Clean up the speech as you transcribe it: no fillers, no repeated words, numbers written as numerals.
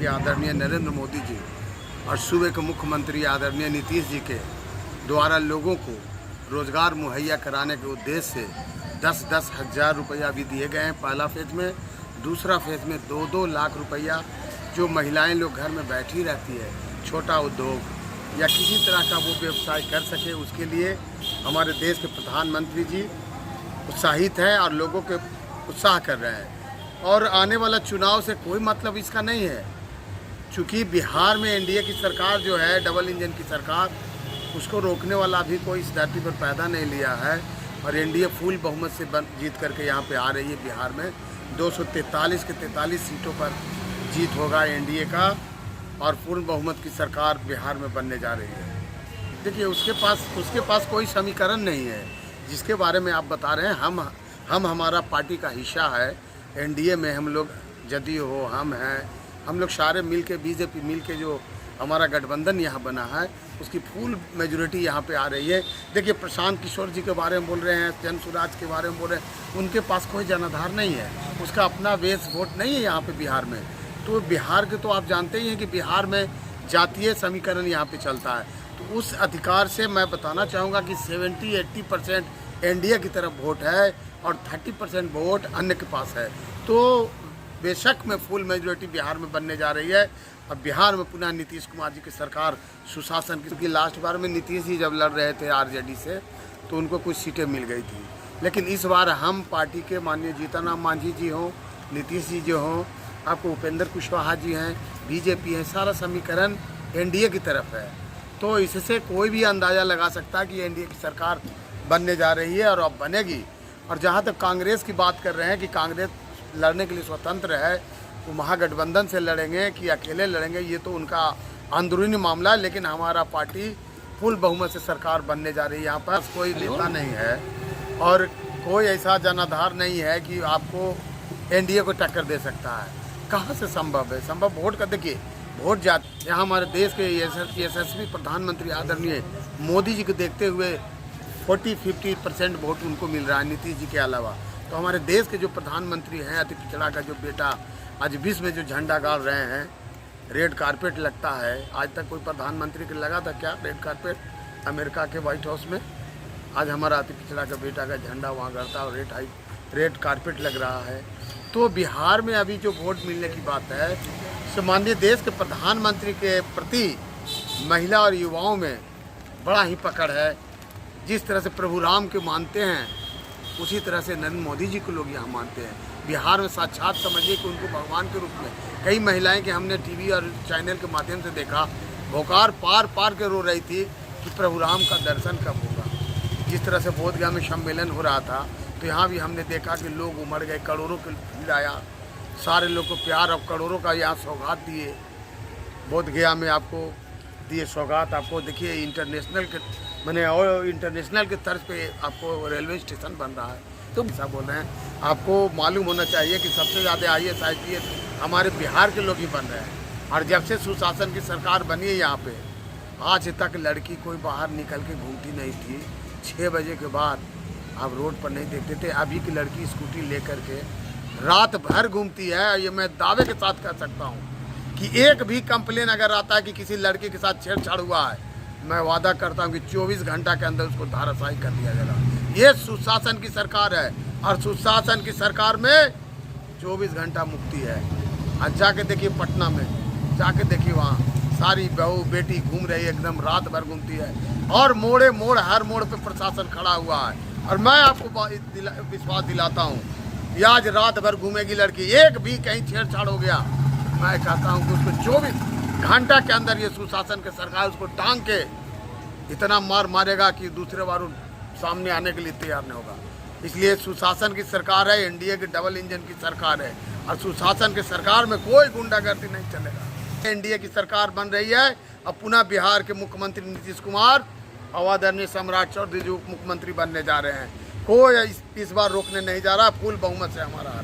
आदरणीय नरेंद्र मोदी जी और सूबे के मुख्यमंत्री आदरणीय नीतीश जी के द्वारा लोगों को रोज़गार मुहैया कराने के उद्देश्य से 10-10 हज़ार रुपया भी दिए गए हैं पहला फेज़ में। दूसरा फेज़ में 2-2 लाख रुपया जो महिलाएं लोग घर में बैठी रहती है, छोटा उद्योग या किसी तरह का वो व्यवसाय कर सके, उसके लिए हमारे देश के प्रधानमंत्री जी उत्साहित हैं और लोगों के उत्साह कर रहे हैं। और आने वाला चुनाव से कोई मतलब इसका नहीं है, चूँकि बिहार में एनडीए की सरकार जो है, डबल इंजन की सरकार, उसको रोकने वाला अभी कोई इस धरती पर पैदा नहीं लिया है। और एनडीए फुल बहुमत से जीत करके यहाँ पे आ रही है। बिहार में 243 के 43 सीटों पर जीत होगा एनडीए का और पूर्ण बहुमत की सरकार बिहार में बनने जा रही है। देखिए, उसके पास कोई समीकरण नहीं है जिसके बारे में आप बता रहे हैं। हम हमारा पार्टी का हिस्सा है, एनडीए में हम लोग जदयू हो, हम हैं, हम लोग सारे मिल के बीजेपी मिल के जो हमारा गठबंधन यहाँ बना है उसकी फुल मेजोरिटी यहाँ पे आ रही है। देखिए, प्रशांत किशोर जी के बारे में बोल रहे हैं, जन स्वराज के बारे में बोल रहे हैं, उनके पास कोई जनाधार नहीं है, उसका अपना बेस वोट नहीं है यहाँ पे बिहार में। तो बिहार के तो आप जानते ही हैं कि बिहार में जातीय समीकरण यहाँ पे चलता है। तो उस अधिकार से मैं बताना चाहूँगा कि 70-80% एनडीए की तरफ वोट है और 30% वोट अन्य के पास है। तो बेशक में फुल मेजोरिटी बिहार में बनने जा रही है। अब बिहार में पुनः नीतीश कुमार जी की सरकार सुशासन की लास्ट बार में नीतीश जी जब लड़ रहे थे आरजेडी से तो उनको कुछ सीटें मिल गई थी, लेकिन इस बार हम पार्टी के माननीय जीतन राम मांझी जी हों, नीतीश जी जो हों, आपको उपेंद्र कुशवाहा जी हैं, बीजेपी है, सारा समीकरण एनडीए की तरफ है। तो इससे कोई भी अंदाज़ा लगा सकता है कि एनडीए की सरकार बनने जा रही है और अब बनेगी। और जहाँ तक कांग्रेस की बात कर रहे हैं कि कांग्रेस लड़ने के लिए स्वतंत्र है, वो महागठबंधन से लड़ेंगे कि अकेले लड़ेंगे, ये तो उनका अंदरूनी मामला है। लेकिन हमारा पार्टी फुल बहुमत से सरकार बनने जा रही है। यहाँ पर कोई नेता नहीं है और कोई ऐसा जनाधार नहीं है कि आपको एनडीए को टक्कर दे सकता है। कहाँ से संभव है? संभव वोट का, देखिए वोट जाते यहाँ हमारे देश के यशस्वी प्रधानमंत्री आदरणीय मोदी जी को देखते हुए 40-50% वोट उनको मिल रहा है नीतीश जी के अलावा। तो हमारे देश के जो प्रधानमंत्री हैं, अति पिछड़ा का जो बेटा आज विश्व में जो झंडा गाड़ रहे हैं, रेड कारपेट लगता है। आज तक कोई प्रधानमंत्री के लगा था क्या रेड कारपेट अमेरिका के व्हाइट हाउस में? आज हमारा अति पिछड़ा का बेटा का झंडा वहाँ गड़ता और रेड कारपेट लग रहा है। तो बिहार में अभी जो वोट मिलने की बात है, माननीय देश के प्रधानमंत्री के प्रति महिला और युवाओं में बड़ा ही पकड़ है। जिस तरह से प्रभु राम के मानते हैं, उसी तरह से नरेंद्र मोदी जी को लोग यहाँ मानते हैं। बिहार में साक्षात समझिए कि उनको भगवान के रूप में कई महिलाएं के हमने टीवी और चैनल के माध्यम से देखा, भोकार पार के रो रही थी कि प्रभु राम का दर्शन कब होगा। जिस तरह से बोधगया में सम्मेलन हो रहा था, तो यहाँ भी हमने देखा कि लोग उमड़ गए, करोड़ों के भीड़ आया, सारे लोग को प्यार और करोड़ों का यहाँ सौगात दिए। बोधगया में आपको दिए सौगात। आपको देखिए इंटरनेशनल के मैंने और इंटरनेशनल के तर्ज पे आपको रेलवे स्टेशन बन रहा है। तो ऐसा बोल रहे हैं, आपको मालूम होना चाहिए कि सबसे ज़्यादा IAS IPS हमारे बिहार के लोग ही बन रहे हैं। और जब से सुशासन की सरकार बनी है यहाँ पे, आज तक लड़की कोई बाहर निकल के घूमती नहीं थी। 6 बजे के बाद आप रोड पर नहीं देखते थे। अभी की लड़की स्कूटी लेकर के रात भर घूमती है। ये मैं दावे के साथ कह सकता हूँ कि एक भी कंप्लेन अगर आता है कि किसी लड़के के साथ छेड़छाड़ हुआ है, मैं वादा करता हूँ कि 24 घंटा के अंदर उसको धाराशायी कर दिया जाएगा। ये सुशासन की सरकार है और सुशासन की सरकार में 24 घंटा मुक्ति है। आज जाके देखिए पटना में, जाके देखिए वहाँ सारी बहू बेटी घूम रही है, एकदम रात भर घूमती है। और हर मोड़ पे प्रशासन खड़ा हुआ है। और मैं आपको विश्वास दिलाता हूँ, आज रात भर घूमेगी लड़की, एक भी कहीं छेड़छाड़ हो गया, मैं कहता हूँ कि उसको 24 घंटा के अंदर ये सुशासन की सरकार उसको टांग के इतना मारेगा कि दूसरे बार सामने आने के लिए तैयार नहीं होगा। इसलिए सुशासन की सरकार है, एनडीए की डबल इंजन की सरकार है और सुशासन की सरकार में कोई गुंडागर्दी नहीं चलेगा। एनडीए की सरकार बन रही है। अब पुनः बिहार के मुख्यमंत्री नीतीश कुमार और आदरणीय सम्राट चौधरी जी उप मुख्यमंत्री बनने जा रहे हैं। कोई इस बार रोकने नहीं जा रहा। फुल बहुमत से हमारा